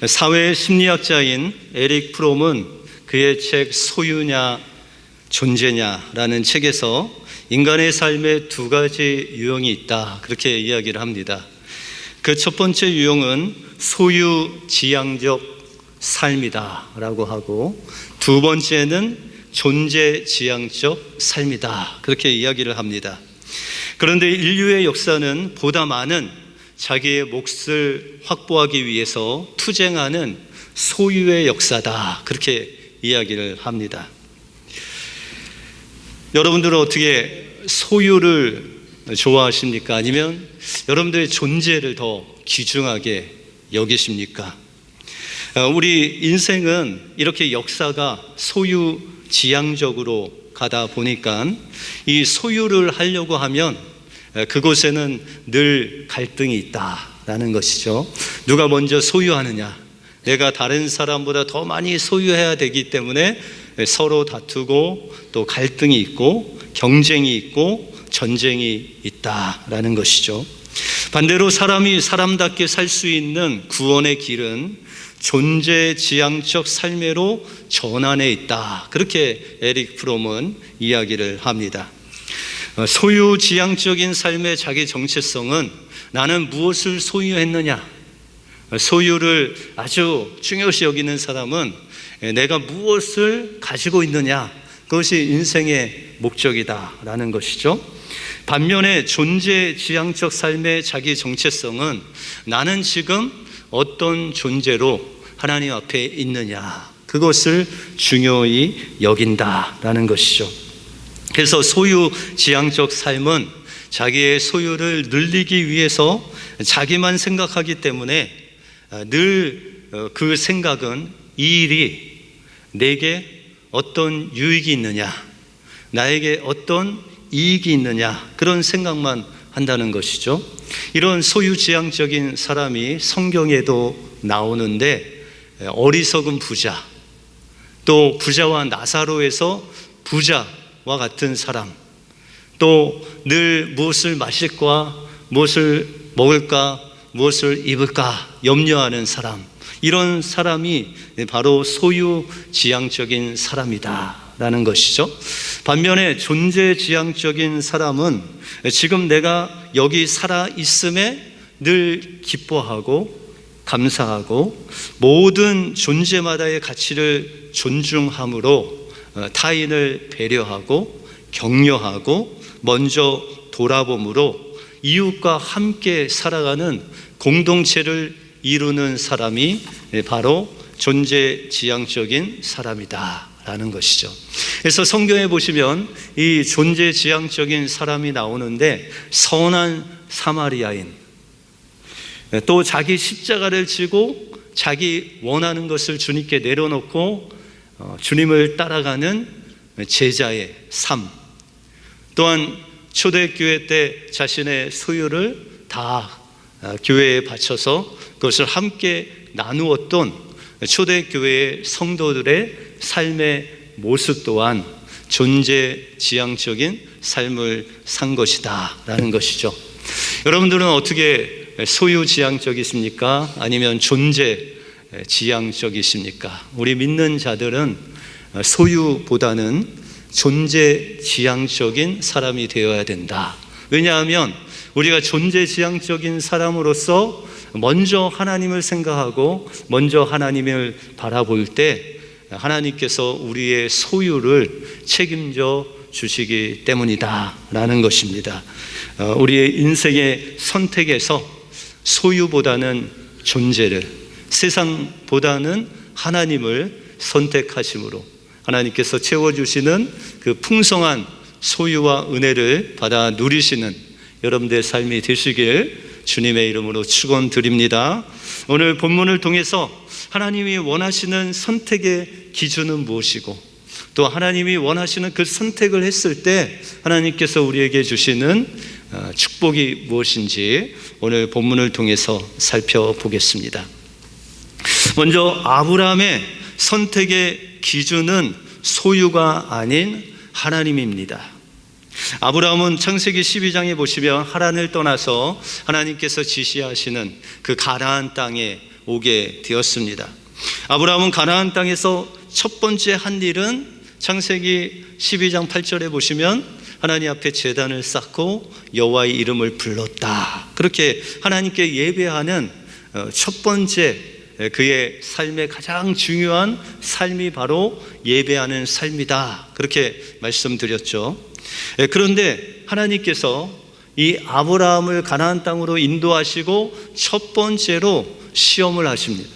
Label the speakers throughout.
Speaker 1: 사회 심리학자인 에릭 프롬은 그의 책 소유냐 존재냐라는 책에서 인간의 삶에 두 가지 유형이 있다, 그렇게 이야기를 합니다. 그 첫 번째 유형은 소유지향적 삶이다 라고 하고, 두 번째는 존재지향적 삶이다, 그렇게 이야기를 합니다. 그런데 인류의 역사는 보다 많은 자기의 몫을 확보하기 위해서 투쟁하는 소유의 역사다, 그렇게 이야기를 합니다. 여러분들은 어떻게 소유를 좋아하십니까? 아니면 여러분들의 존재를 더 귀중하게 여기십니까? 우리 인생은 이렇게 역사가 소유지향적으로 가다 보니까 이 소유를 하려고 하면 그곳에는 늘 갈등이 있다라는 것이죠. 누가 먼저 소유하느냐, 내가 다른 사람보다 더 많이 소유해야 되기 때문에 서로 다투고 또 갈등이 있고 경쟁이 있고 전쟁이 있다라는 것이죠. 반대로 사람이 사람답게 살 수 있는 구원의 길은 존재지향적 삶으로 전환해 있다, 그렇게 에릭 프롬은 이야기를 합니다. 소유지향적인 삶의 자기 정체성은 나는 무엇을 소유했느냐, 소유를 아주 중요시 여기는 사람은 내가 무엇을 가지고 있느냐, 그것이 인생의 목적이다라는 것이죠. 반면에 존재지향적 삶의 자기 정체성은 나는 지금 어떤 존재로 하나님 앞에 있느냐, 그것을 중요히 여긴다라는 것이죠. 그래서 소유지향적 삶은 자기의 소유를 늘리기 위해서 자기만 생각하기 때문에 늘 그 생각은 이 일이 내게 어떤 유익이 있느냐, 나에게 어떤 이익이 있느냐, 그런 생각만 한다는 것이죠. 이런 소유지향적인 사람이 성경에도 나오는데, 어리석은 부자, 또 부자와 나사로에서 부자와 같은 사람, 또 늘 무엇을 마실까, 무엇을 먹을까, 무엇을 입을까 염려하는 사람, 이런 사람이 바로 소유지향적인 사람이다라는 것이죠. 반면에 존재지향적인 사람은 지금 내가 여기 살아있음에 늘 기뻐하고 감사하고 모든 존재마다의 가치를 존중함으로 타인을 배려하고 격려하고 먼저 돌아봄으로 이웃과 함께 살아가는 공동체를 이루는 사람이 바로 존재지향적인 사람이다라는 것이죠. 그래서 성경에 보시면 이 존재지향적인 사람이 나오는데, 선한 사마리아인, 또 자기 십자가를 지고 자기 원하는 것을 주님께 내려놓고 주님을 따라가는 제자의 삶, 또한 초대교회 때 자신의 소유를 다 교회에 바쳐서 그것을 함께 나누었던 초대교회의 성도들의 삶의 모습 또한 존재지향적인 삶을 산 것이다 라는 것이죠. 여러분들은 어떻게 소유지향적이십니까? 아니면 존재지향적이십니까? 우리 믿는 자들은 소유보다는 존재지향적인 사람이 되어야 된다. 왜냐하면 우리가 존재지향적인 사람으로서 먼저 하나님을 생각하고 먼저 하나님을 바라볼 때 하나님께서 우리의 소유를 책임져 주시기 때문이다 라는 것입니다. 우리의 인생의 선택에서 소유보다는 존재를, 세상보다는 하나님을 선택하심으로 하나님께서 채워주시는 그 풍성한 소유와 은혜를 받아 누리시는 여러분들의 삶이 되시길 주님의 이름으로 축원드립니다. 오늘 본문을 통해서 하나님이 원하시는 선택의 기준은 무엇이고, 또 하나님이 원하시는 그 선택을 했을 때 하나님께서 우리에게 주시는 축복이 무엇인지 오늘 본문을 통해서 살펴보겠습니다. 먼저 아브라함의 선택의 기준은 소유가 아닌 하나님입니다. 아브라함은 창세기 12장에 보시면 하란을 떠나서 하나님께서 지시하시는 그 가나안 땅에 오게 되었습니다. 아브라함은 가나안 땅에서 첫 번째 한 일은 창세기 12장 8절에 보시면 하나님 앞에 제단을 쌓고 여호와의 이름을 불렀다. 그렇게 하나님께 예배하는 첫 번째 그의 삶의 가장 중요한 삶이 바로 예배하는 삶이다. 그렇게 말씀드렸죠. 그런데 하나님께서 이 아브라함을 가나안 땅으로 인도하시고 첫 번째로 시험을 하십니다.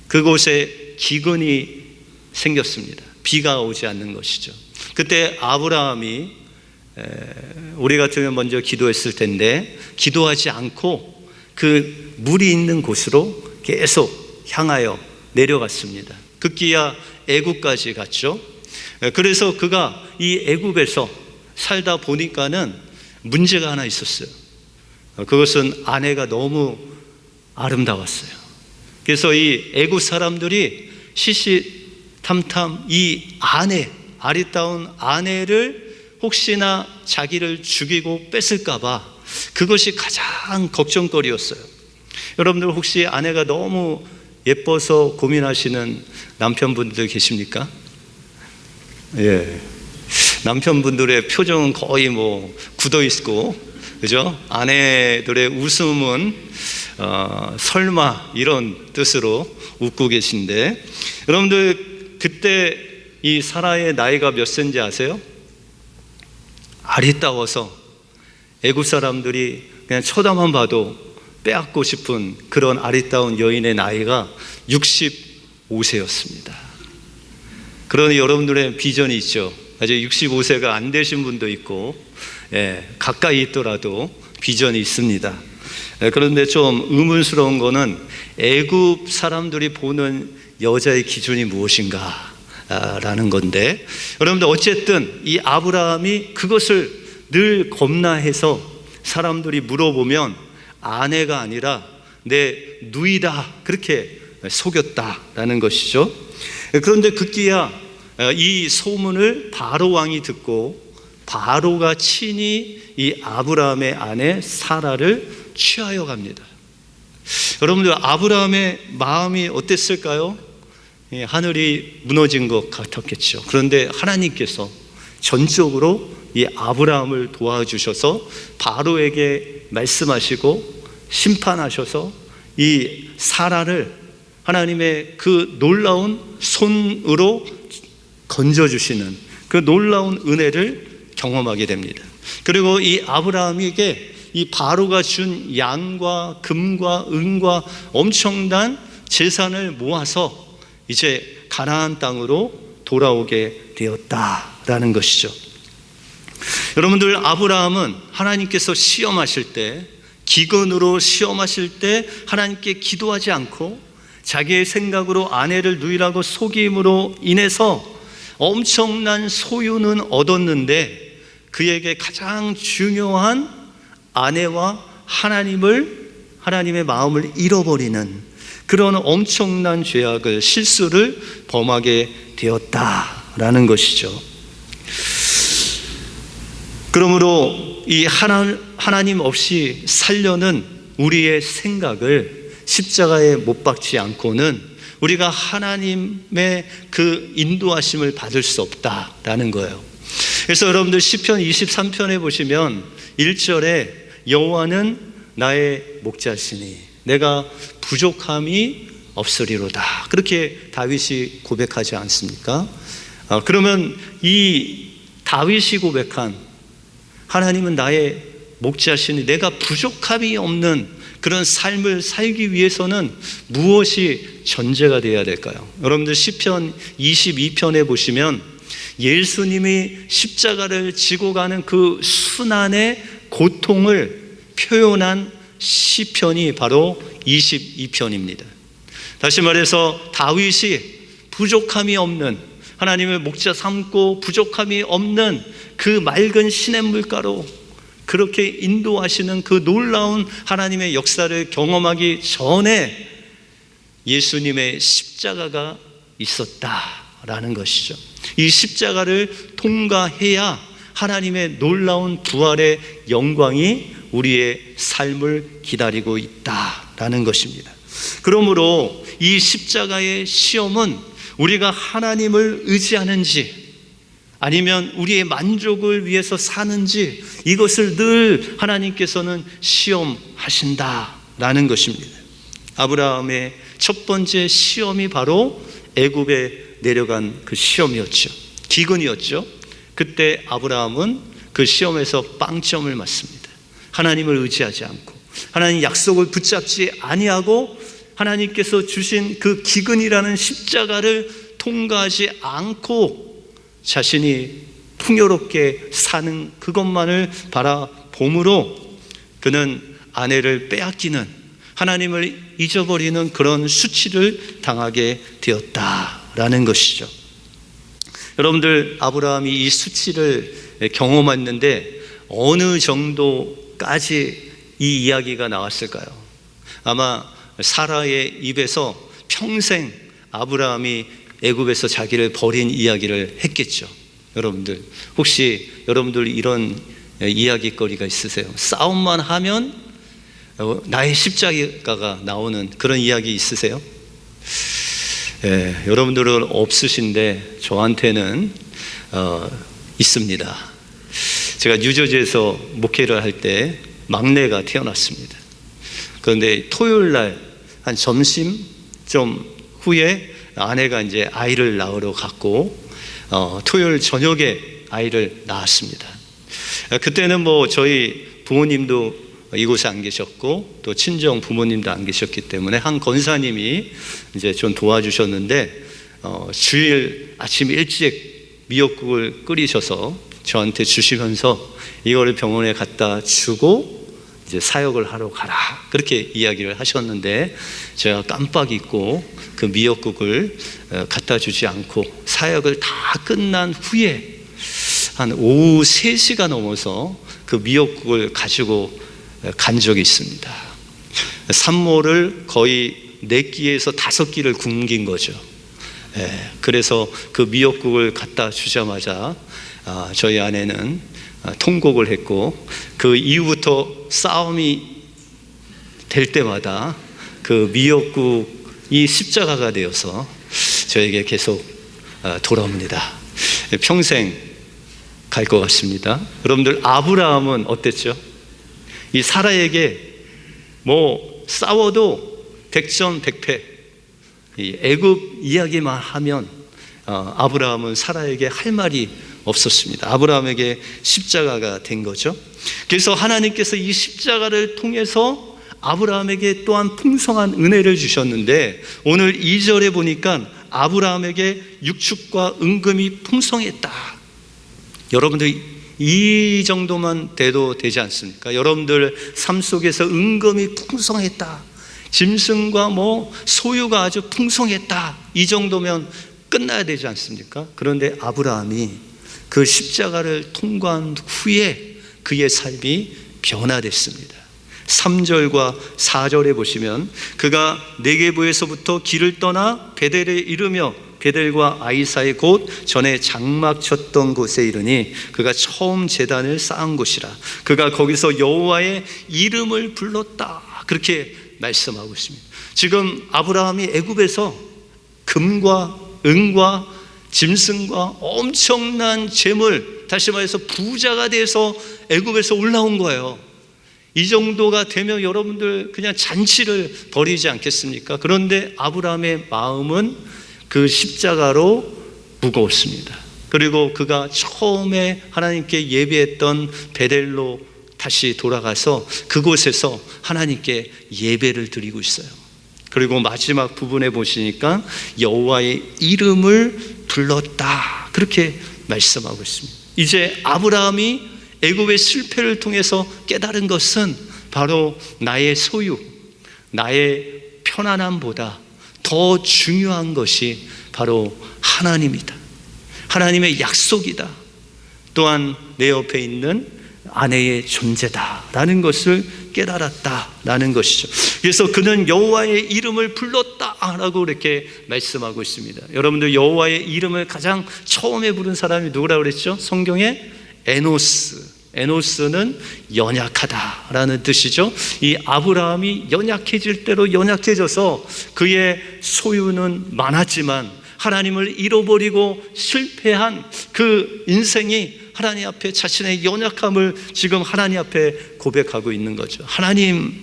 Speaker 1: 그곳에 기근이 생겼습니다. 비가 오지 않는 것이죠. 그때 아브라함이 우리 같으면 먼저 기도했을 텐데 기도하지 않고 그 물이 있는 곳으로 계속 향하여 내려갔습니다. 급기야 애굽까지 갔죠. 그래서 그가 이 애굽에서 살다 보니까는 문제가 하나 있었어요. 그것은 아내가 너무 아름다웠어요. 그래서 이 애굽 사람들이 시시탐탐 이 아리따운 아내를 혹시나 자기를 죽이고 뺏을까봐 그것이 가장 걱정거리였어요. 여러분들 혹시 아내가 너무 예뻐서 고민하시는 남편분들 계십니까? 예. 남편분들의 표정은 거의 굳어 있고, 그죠? 아내들의 웃음은 설마 이런 뜻으로 웃고 계신데, 여러분들 그때 이 사라의 나이가 몇 세인지 아세요? 아리따워서 애굽 사람들이 그냥 쳐다만 봐도 빼앗고 싶은 그런 아리따운 여인의 나이가 65세였습니다. 그러니 여러분들의 비전이 있죠. 아직 65세가 안 되신 분도 있고, 가까이 있더라도 비전이 있습니다. 그런데 좀 의문스러운 거는 애굽 사람들이 보는 여자의 기준이 무엇인가 라는 건데, 여러분들 어쨌든 이 아브라함이 그것을 늘 겁나해서 사람들이 물어보면 아내가 아니라 내 누이다 그렇게 속였다라는 것이죠. 그런데 급기야 이 소문을 바로 왕이 듣고 바로가 친히 이 아브라함의 아내 사라를 취하여 갑니다. 여러분들 아브라함의 마음이 어땠을까요? 하늘이 무너진 것 같았겠죠. 그런데 하나님께서 전적으로 이 아브라함을 도와주셔서 바로에게 말씀하시고 심판하셔서 이 사라를 하나님의 그 놀라운 손으로 건져주시는 그 놀라운 은혜를 경험하게 됩니다. 그리고 이 아브라함에게 이 바로가 준 양과 금과 은과 엄청난 재산을 모아서 이제 가나안 땅으로 돌아오게 되었다라는 것이죠. 여러분들 아브라함은 하나님께서 시험하실 때, 기근으로 시험하실 때 하나님께 기도하지 않고 자기의 생각으로 아내를 누이라고 속임으로 인해서 엄청난 소유는 얻었는데 그에게 가장 중요한 아내와 하나님의 마음을 잃어버리는 그런 엄청난 죄악을, 실수를 범하게 되었다라는 것이죠. 그러므로 이 하나님 없이 살려는 우리의 생각을 십자가에 못 박지 않고는 우리가 하나님의 그 인도하심을 받을 수 없다라는 거예요. 그래서 여러분들 시편 23편에 보시면 1절에 여호와는 나의 목자시니 내가 부족함이 없으리로다. 그렇게 다윗이 고백하지 않습니까? 그러면 이 다윗이 고백한 하나님은 나의 목자시니 내가 부족함이 없는 그런 삶을 살기 위해서는 무엇이 전제가 되어야 될까요? 여러분들 시편 22편에 보시면 예수님이 십자가를 지고 가는 그 순환의 고통을 표현한 시편이 바로 22편입니다. 다시 말해서 다윗이 부족함이 없는, 하나님을 목자 삼고 부족함이 없는 그 맑은 시냇물가로 그렇게 인도하시는 그 놀라운 하나님의 역사를 경험하기 전에 예수님의 십자가가 있었다라는 것이죠. 이 십자가를 통과해야 하나님의 놀라운 부활의 영광이 우리의 삶을 기다리고 있다. 있다라는 것입니다. 그러므로 이 십자가의 시험은 우리가 하나님을 의지하는지 아니면 우리의 만족을 위해서 사는지 이것을 늘 하나님께서는 시험하신다라는 것입니다. 아브라함의 첫 번째 시험이 바로 애굽에 내려간 그 시험이었죠. 기근이었죠. 그때 아브라함은 그 시험에서 빵점을 맞습니다. 하나님을 의지하지 않고 하나님 약속을 붙잡지 아니하고 하나님께서 주신 그 기근이라는 십자가를 통과하지 않고 자신이 풍요롭게 사는 그것만을 바라봄으로 그는 아내를 빼앗기는, 하나님을 잊어버리는 그런 수치를 당하게 되었다라는 것이죠. 여러분들, 아브라함이 이 수치를 경험했는데 어느 정도까지 이 이야기가 나왔을까요? 아마 사라의 입에서 평생 아브라함이 애굽에서 자기를 버린 이야기를 했겠죠. 여러분들, 혹시 여러분들 이런 이야기거리가 있으세요? 싸움만 하면 나의 십자가가 나오는 그런 이야기 있으세요? 여러분들은 없으신데 저한테는 있습니다. 제가 뉴저지에서 목회를 할 때 막내가 태어났습니다. 그런데 토요일 날 한 점심 좀 후에 아내가 이제 아이를 낳으러 갔고 토요일 저녁에 아이를 낳았습니다. 그때는 뭐 저희 부모님도 이곳에 안 계셨고 또 친정 부모님도 안 계셨기 때문에 한 권사님이 이제 좀 도와주셨는데 주일 아침 일찍 미역국을 끓이셔서 저한테 주시면서 이거를 병원에 갖다 주고 이제 사역을 하러 가라, 그렇게 이야기를 하셨는데 제가 깜빡 잊고 그 미역국을 갖다 주지 않고 사역을 다 끝난 후에 한 오후 3시가 넘어서 그 미역국을 가지고 간 적이 있습니다. 산모를 거의 4끼에서 5끼를 굶긴 거죠. 그래서 그 미역국을 갖다 주자마자 저희 아내는 통곡을 했고 그 이후부터 싸움이 될 때마다 그 미역국이 십자가가 되어서 저에게 계속 돌아옵니다. 평생 갈 것 같습니다. 여러분들, 아브라함은 어땠죠? 이 사라에게 뭐 싸워도 백전백패, 이 애굽 이야기만 하면 아브라함은 사라에게 할 말이 없었습니다. 아브라함에게 십자가가 된 거죠. 그래서 하나님께서 이 십자가를 통해서 아브라함에게 또한 풍성한 은혜를 주셨는데 오늘 2절에 보니까 아브라함에게 육축과 은금이 풍성했다. 여러분들, 이 정도만 돼도 되지 않습니까? 여러분들 삶 속에서 은금이 풍성했다, 짐승과 뭐 소유가 아주 풍성했다, 이 정도면 끝나야 되지 않습니까? 그런데 아브라함이 그 십자가를 통과한 후에 그의 삶이 변화됐습니다. 3절과 4절에 보시면 그가 네게부에서부터 길을 떠나 베델에 이르며 베델과 아이 사이 곧 전에 장막 쳤던 곳에 이르니 그가 처음 제단을 쌓은 곳이라. 그가 거기서 여호와의 이름을 불렀다, 그렇게 말씀하고 있습니다. 지금 아브라함이 애굽에서 금과 은과 짐승과 엄청난 재물, 다시 말해서 부자가 돼서 애굽에서 올라온 거예요. 이 정도가 되면 여러분들 그냥 잔치를 벌이지 않겠습니까? 그런데 아브라함의 마음은 그 십자가로 무거웠습니다. 그리고 그가 처음에 하나님께 예배했던 베델로 다시 돌아가서 그곳에서 하나님께 예배를 드리고 있어요. 그리고 마지막 부분에 보시니까 여호와의 이름을 불렀다, 그렇게 말씀하고 있습니다. 이제 아브라함이 애굽의 실패를 통해서 깨달은 것은 바로 나의 소유, 나의 편안함보다 더 중요한 것이 바로 하나님이다, 하나님의 약속이다, 또한 내 옆에 있는 아내의 존재다라는 것을 깨달았다라는 것이죠. 그래서 그는 여호와의 이름을 불렀다라고 이렇게 말씀하고 있습니다. 여러분들, 여호와의 이름을 가장 처음에 부른 사람이 누구라고 그랬죠? 성경에 에노스, 에노스는 연약하다라는 뜻이죠. 이 아브라함이 연약해질 대로 연약해져서 그의 소유는 많았지만 하나님을 잃어버리고 실패한 그 인생이 하나님 앞에 자신의 연약함을 지금 하나님 앞에 고백하고 있는 거죠. 하나님,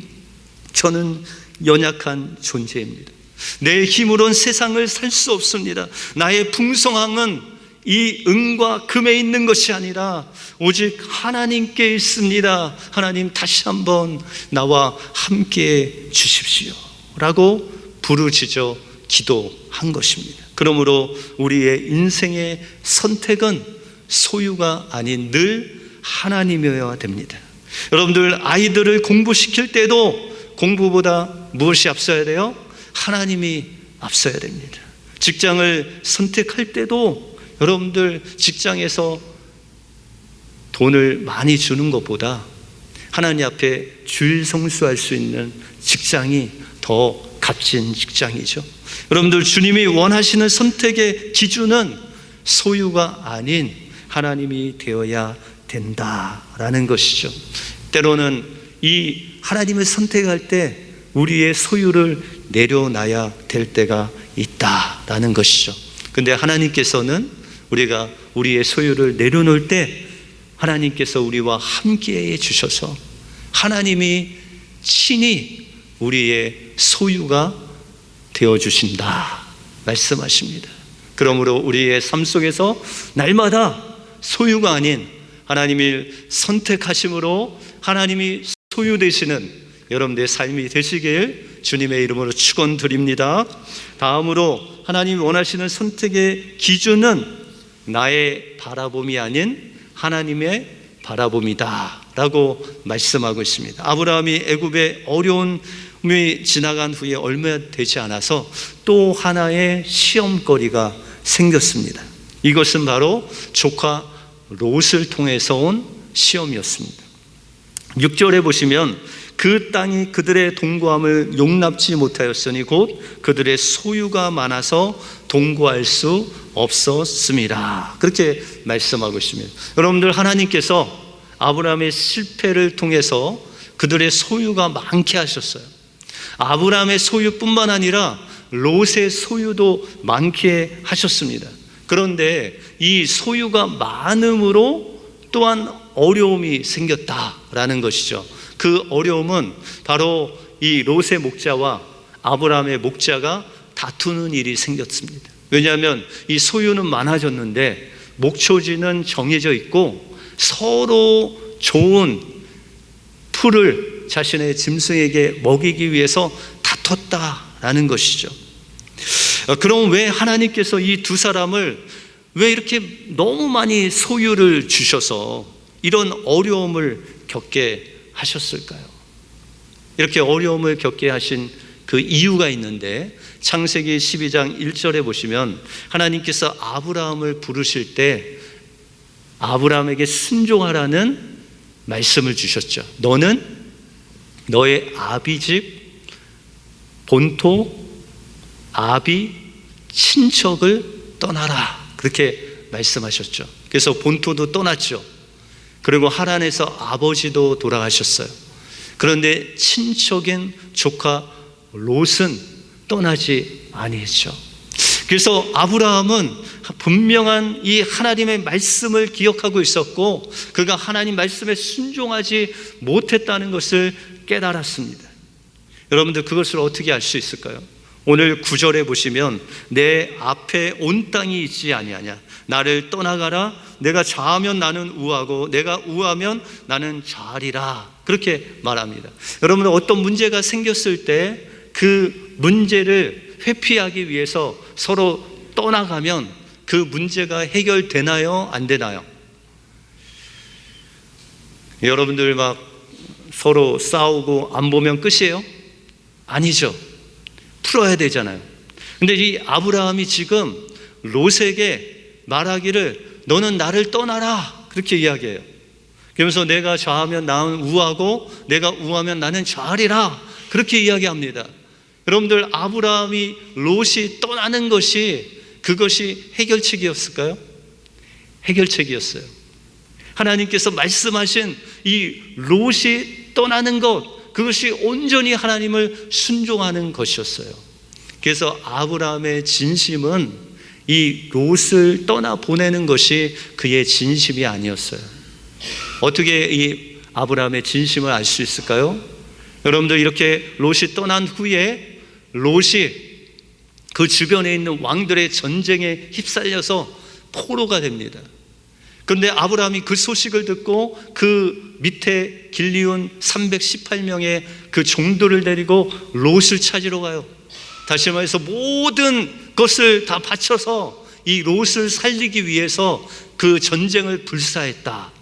Speaker 1: 저는 연약한 존재입니다. 내 힘으로는 세상을 살 수 없습니다. 나의 풍성함은 이 은과 금에 있는 것이 아니라 오직 하나님께 있습니다. 하나님, 다시 한번 나와 함께해 주십시오 라고 부르짖어 기도한 것입니다. 그러므로 우리의 인생의 선택은 소유가 아닌 늘 하나님이어야 됩니다. 여러분들, 아이들을 공부시킬 때도 공부보다 무엇이 앞서야 돼요? 하나님이 앞서야 됩니다. 직장을 선택할 때도 여러분들, 직장에서 돈을 많이 주는 것보다 하나님 앞에 주일 성수할 수 있는 직장이 더 값진 직장이죠. 여러분들, 주님이 원하시는 선택의 기준은 소유가 아닌 하나님이 되어야 된다라는 것이죠. 때로는 이 하나님을 선택할 때 우리의 소유를 내려놔야 될 때가 있다라는 것이죠. 근데 하나님께서는 우리가 우리의 소유를 내려놓을 때 하나님께서 우리와 함께해 주셔서 하나님이 친히 우리의 소유가 되어 주신다 말씀하십니다. 그러므로 우리의 삶 속에서 날마다 소유가 아닌 하나님을 선택하심으로 하나님이 소유 되시는 여러분들의 삶이 되시길 주님의 이름으로 축원드립니다. 다음으로 하나님이 원하시는 선택의 기준은 나의 바라봄이 아닌 하나님의 바라봄이다 라고 말씀하고 있습니다. 아브라함이 애굽의 어려움이 지나간 후에 얼마 되지 않아서 또 하나의 시험거리가 생겼습니다. 이것은 바로 조카 롯을 통해서 온 시험이었습니다. 6절에 보시면 그 땅이 그들의 동거함을 용납지 못하였으니 곧 그들의 소유가 많아서 동거할 수 없었습니다. 그렇게 말씀하고 있습니다. 여러분들, 하나님께서 아브라함의 실패를 통해서 그들의 소유가 많게 하셨어요. 아브라함의 소유뿐만 아니라 롯의 소유도 많게 하셨습니다. 그런데 이 소유가 많음으로 또한 어려움이 생겼다라는 것이죠. 그 어려움은 바로 이 롯의 목자와 아브라함의 목자가 다투는 일이 생겼습니다. 왜냐하면 이 소유는 많아졌는데 목초지는 정해져 있고 서로 좋은 풀을 자신의 짐승에게 먹이기 위해서 다퉜다라는 것이죠. 그럼 왜 하나님께서 이 두 사람을 왜 이렇게 너무 많이 소유를 주셔서 이런 어려움을 겪게 하셨을까요? 이렇게 어려움을 겪게 하신 그 이유가 있는데, 창세기 12장 1절에 보시면 하나님께서 아브라함을 부르실 때 아브라함에게 순종하라는 말씀을 주셨죠. 너는 너의 아비 집, 본토, 아비, 친척을 떠나라, 그렇게 말씀하셨죠. 그래서 본토도 떠났죠. 그리고 하란에서 아버지도 돌아가셨어요. 그런데 친척인 조카 롯은 떠나지 아니했죠. 그래서 아브라함은 분명한 이 하나님의 말씀을 기억하고 있었고 그가 하나님 말씀에 순종하지 못했다는 것을 깨달았습니다. 여러분들, 그것을 어떻게 알 수 있을까요? 오늘 9절에 보시면 내 앞에 온 땅이 있지 아니하냐, 나를 떠나가라, 내가 좌하면 나는 우하고 내가 우하면 나는 좌하리라, 그렇게 말합니다. 여러분, 어떤 문제가 생겼을 때 그 문제를 회피하기 위해서 서로 떠나가면 그 문제가 해결되나요? 안 되나요? 여러분들 막 서로 싸우고 안 보면 끝이에요? 아니죠. 풀어야 되잖아요. 근데 이 아브라함이 지금 롯에게 말하기를 너는 나를 떠나라, 그렇게 이야기해요. 그러면서 내가 좌하면 나는 우하고 내가 우하면 나는 좌하리라, 그렇게 이야기합니다. 여러분들, 아브라함이 롯이 떠나는 것이 그것이 해결책이었을까요? 해결책이었어요. 하나님께서 말씀하신 이 롯이 떠나는 것, 그것이 온전히 하나님을 순종하는 것이었어요. 그래서 아브라함의 진심은 이 롯을 떠나보내는 것이 그의 진심이 아니었어요. 어떻게 이 아브라함의 진심을 알 수 있을까요? 여러분들, 이렇게 롯이 떠난 후에 롯이 그 주변에 있는 왕들의 전쟁에 휩쓸려서 포로가 됩니다. 그런데 아브라함이 그 소식을 듣고 그 밑에 길리온 318명의 그 종들을 데리고 롯을 찾으러 가요. 다시 말해서 모든 것을 다 바쳐서 이 롯을 살리기 위해서 그 전쟁을 불사했다.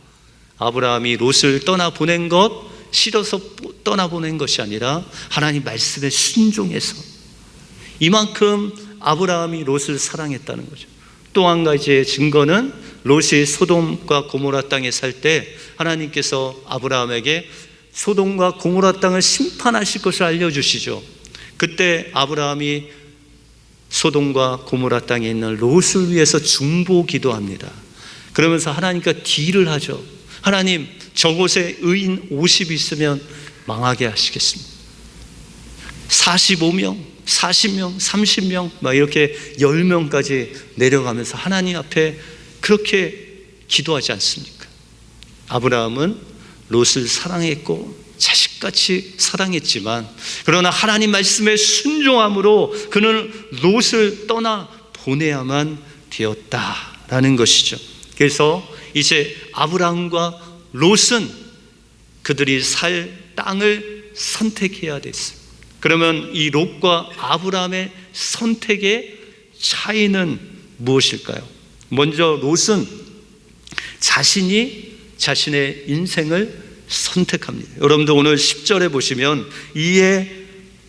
Speaker 1: 아브라함이 롯을 떠나보낸 것, 싫어서 떠나보낸 것이 아니라 하나님 말씀에 순종해서, 이만큼 아브라함이 롯을 사랑했다는 거죠. 또 한 가지의 증거는 롯이 소돔과 고모라 땅에 살 때 하나님께서 아브라함에게 소돔과 고모라 땅을 심판하실 것을 알려주시죠. 그때 아브라함이 소돔과 고모라 땅에 있는 롯을 위해서 중보 기도합니다. 그러면서 하나님과 딜을 하죠. 하나님, 저곳에 의인 50이 있으면 망하게 하시겠습니다. 45명, 40명, 30명 막 이렇게 10명까지 내려가면서 하나님 앞에 그렇게 기도하지 않습니까? 아브라함은 롯을 사랑했고 자식같이 사랑했지만, 그러나 하나님 말씀에 순종함으로 그는 롯을 떠나 보내야만 되었다라는 것이죠. 그래서 이제 아브라함과 롯은 그들이 살 땅을 선택해야 됐어요. 그러면 이 롯과 아브라함의 선택의 차이는 무엇일까요? 먼저 롯은 자신이 자신의 인생을 선택합니다. 여러분들, 오늘 10절에 보시면 이에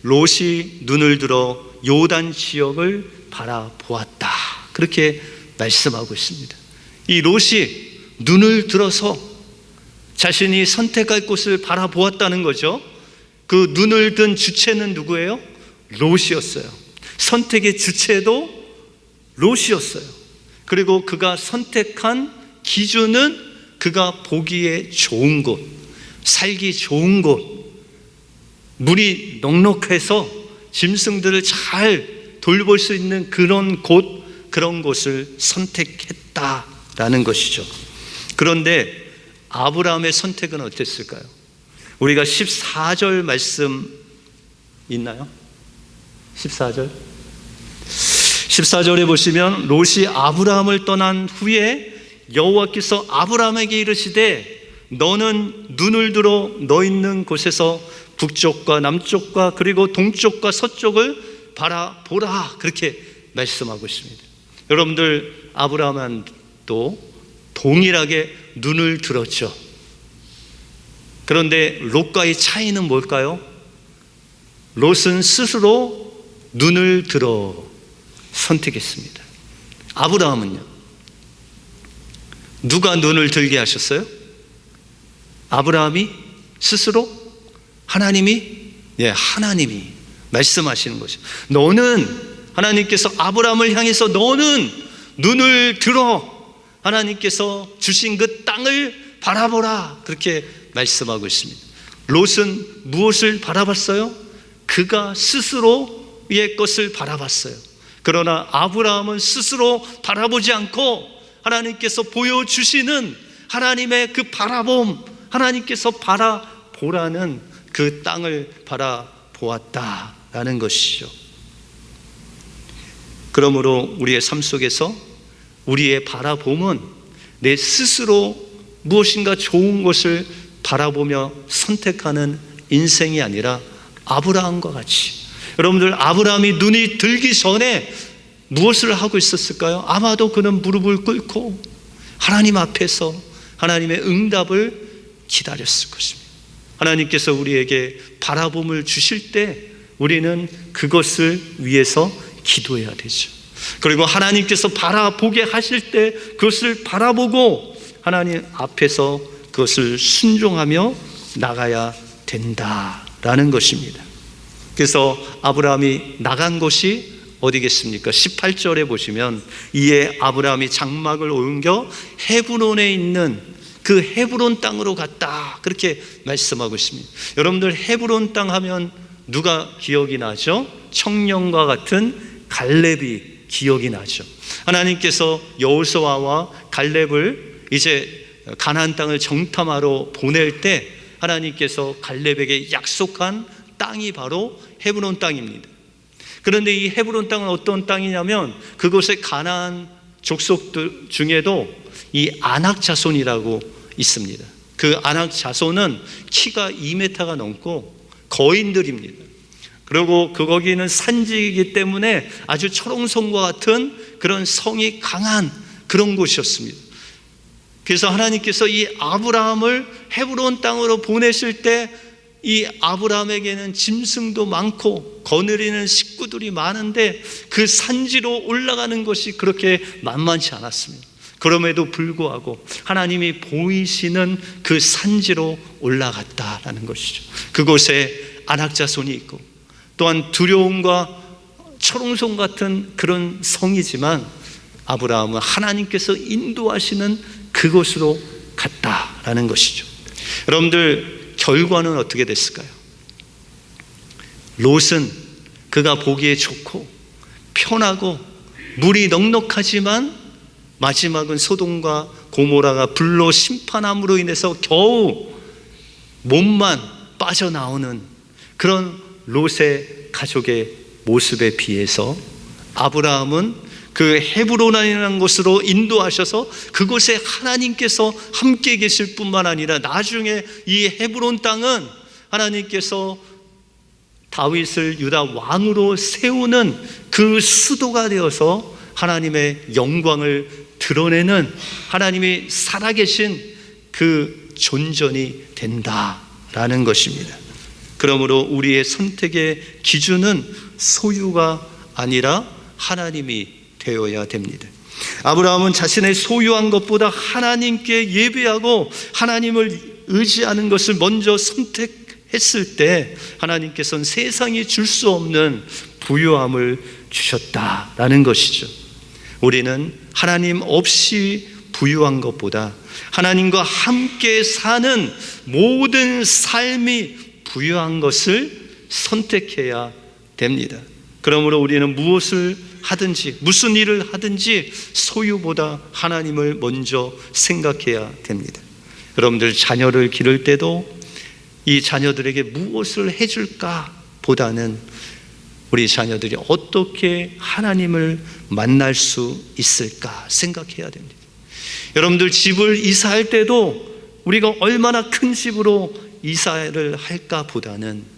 Speaker 1: 롯이 눈을 들어 요단 지역을 바라보았다, 그렇게 말씀하고 있습니다. 이 롯이 눈을 들어서 자신이 선택할 곳을 바라보았다는 거죠. 그 눈을 든 주체는 누구예요? 롯이었어요. 선택의 주체도 롯이었어요. 그리고 그가 선택한 기준은 그가 보기에 좋은 곳, 살기 좋은 곳, 물이 넉넉해서 짐승들을 잘 돌볼 수 있는 그런 곳, 그런 곳을 선택했다라는 것이죠. 그런데 아브라함의 선택은 어땠을까요? 우리가 14절 말씀 있나요? 14절에 보시면 롯이 아브라함을 떠난 후에 여호와께서 아브라함에게 이르시되 너는 눈을 들어 너 있는 곳에서 북쪽과 남쪽과 그리고 동쪽과 서쪽을 바라보라, 그렇게 말씀하고 있습니다. 여러분들, 아브라함도 동일하게 눈을 들었죠. 그런데 롯과의 차이는 뭘까요? 롯은 스스로 눈을 들어 선택했습니다. 아브라함은요? 누가 눈을 들게 하셨어요? 아브라함이 스스로? 하나님이? 예, 하나님이 말씀하시는 거죠. 너는, 하나님께서 아브라함을 향해서 너는 눈을 들어 하나님께서 주신 그 땅을 바라보라, 그렇게 말씀하고 있습니다. 롯은 무엇을 바라봤어요? 그가 스스로의 것을 바라봤어요. 그러나 아브라함은 스스로 바라보지 않고 하나님께서 보여주시는 하나님의 그 바라봄, 하나님께서 바라보라는 그 땅을 바라보았다라는 것이죠. 그러므로 우리의 삶 속에서 우리의 바라봄은 내 스스로 무엇인가 좋은 것을 바라보며 선택하는 인생이 아니라 아브라함과 같이, 여러분들, 아브라함이 눈이 들기 전에 무엇을 하고 있었을까요? 아마도 그는 무릎을 꿇고 하나님 앞에서 하나님의 응답을 기다렸을 것입니다. 하나님께서 우리에게 바라봄을 주실 때 우리는 그것을 위해서 기도해야 되죠. 그리고 하나님께서 바라보게 하실 때 그것을 바라보고 하나님 앞에서 그것을 순종하며 나가야 된다라는 것입니다. 그래서 아브라함이 나간 곳이 어디겠습니까? 18절에 보시면 이에 아브라함이 장막을 옮겨 헤브론에 있는 그 헤브론 땅으로 갔다, 그렇게 말씀하고 있습니다. 여러분들 헤브론 땅 하면 누가 기억이 나죠? 청년과 같은 갈렙이 기억이 나죠. 하나님께서 여호수아와 갈렙을 이제 가나안 땅을 정탐하러 보낼 때 하나님께서 갈렙에게 약속한 땅이 바로 헤브론 땅입니다. 그런데 이 헤브론 땅은 어떤 땅이냐면 그곳에 가나안 족속들 중에도 이 아낙 자손이라고 있습니다. 그 아낙 자손은 키가 2m가 넘고 거인들입니다. 그리고 거기는 산지이기 때문에 아주 초롱성과 같은 그런 성이 강한 그런 곳이었습니다. 그래서 하나님께서 이 아브라함을 헤브론 땅으로 보내실 때 이 아브라함에게는 짐승도 많고 거느리는 식구들이 많은데 그 산지로 올라가는 것이 그렇게 만만치 않았습니다. 그럼에도 불구하고 하나님이 보이시는 그 산지로 올라갔다라는 것이죠. 그곳에 아낙 자손이 있고 또한 두려움과 초롱성 같은 그런 성이지만 아브라함은 하나님께서 인도하시는 그곳으로 갔다라는 것이죠. 여러분들 결과는 어떻게 됐을까요? 롯은 그가 보기에 좋고 편하고 물이 넉넉하지만 마지막은 소돔과 고모라가 불로 심판함으로 인해서 겨우 몸만 빠져나오는 그런 롯의 가족의 모습에 비해서 아브라함은 그 헤브론이라는 곳으로 인도하셔서 그곳에 하나님께서 함께 계실 뿐만 아니라 나중에 이 헤브론 땅은 하나님께서 다윗을 유다 왕으로 세우는 그 수도가 되어서 하나님의 영광을 드러내는 하나님이 살아계신 그 존전이 된다라는 것입니다. 그러므로 우리의 선택의 기준은 소유가 아니라 하나님이 되어야 됩니다. 아브라함은 자신의 소유한 것보다 하나님께 예배하고 하나님을 의지하는 것을 먼저 선택했을 때 하나님께서는 세상이 줄 수 없는 부유함을 주셨다라는 것이죠. 우리는 하나님 없이 부유한 것보다 하나님과 함께 사는 모든 삶이 부유한 것을 선택해야 됩니다. 그러므로 우리는 무엇을 하든지 무슨 일을 하든지 소유보다 하나님을 먼저 생각해야 됩니다. 여러분들 자녀를 기를 때도 이 자녀들에게 무엇을 해줄까 보다는 우리 자녀들이 어떻게 하나님을 만날 수 있을까 생각해야 됩니다. 여러분들 집을 이사할 때도 우리가 얼마나 큰 집으로 이사를 할까 보다는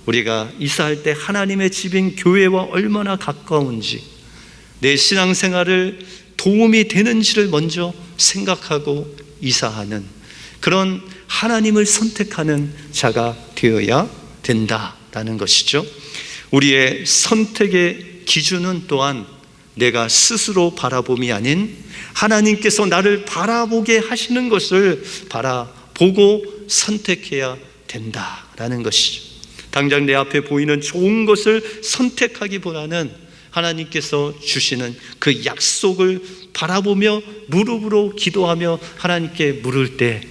Speaker 1: 우리가 이사할 때 하나님의 집인 교회와 얼마나 가까운지 내 신앙생활을 도움이 되는지를 먼저 생각하고 이사하는 그런 하나님을 선택하는 자가 되어야 된다라는 것이죠. 우리의 선택의 기준은 또한 내가 스스로 바라봄이 아닌 하나님께서 나를 바라보게 하시는 것을 바라보고 선택해야 된다라는 것이죠. 당장 내 앞에 보이는 좋은 것을 선택하기보다는 하나님께서 주시는 그 약속을 바라보며 무릎으로 기도하며 하나님께 물을 때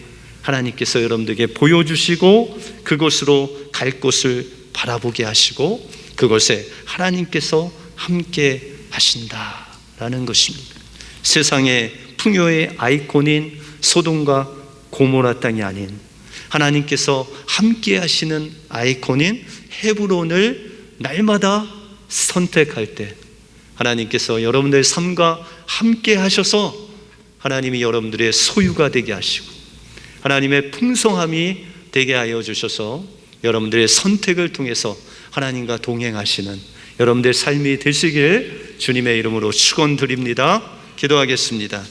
Speaker 1: 하나님께서 여러분들에게 보여주시고 그곳으로 갈 곳을 바라보게 하시고 그곳에 하나님께서 함께 하신다라는 것입니다. 세상의 풍요의 아이콘인 소돔과 고모라 땅이 아닌 하나님께서 함께 하시는 아이콘인 헤브론을 날마다 선택할 때 하나님께서 여러분들의 삶과 함께 하셔서 하나님이 여러분들의 소유가 되게 하시고 하나님의 풍성함이 되게 하여 주셔서 여러분들의 선택을 통해서 하나님과 동행하시는 여러분들의 삶이 되시길 주님의 이름으로 축원드립니다. 기도하겠습니다.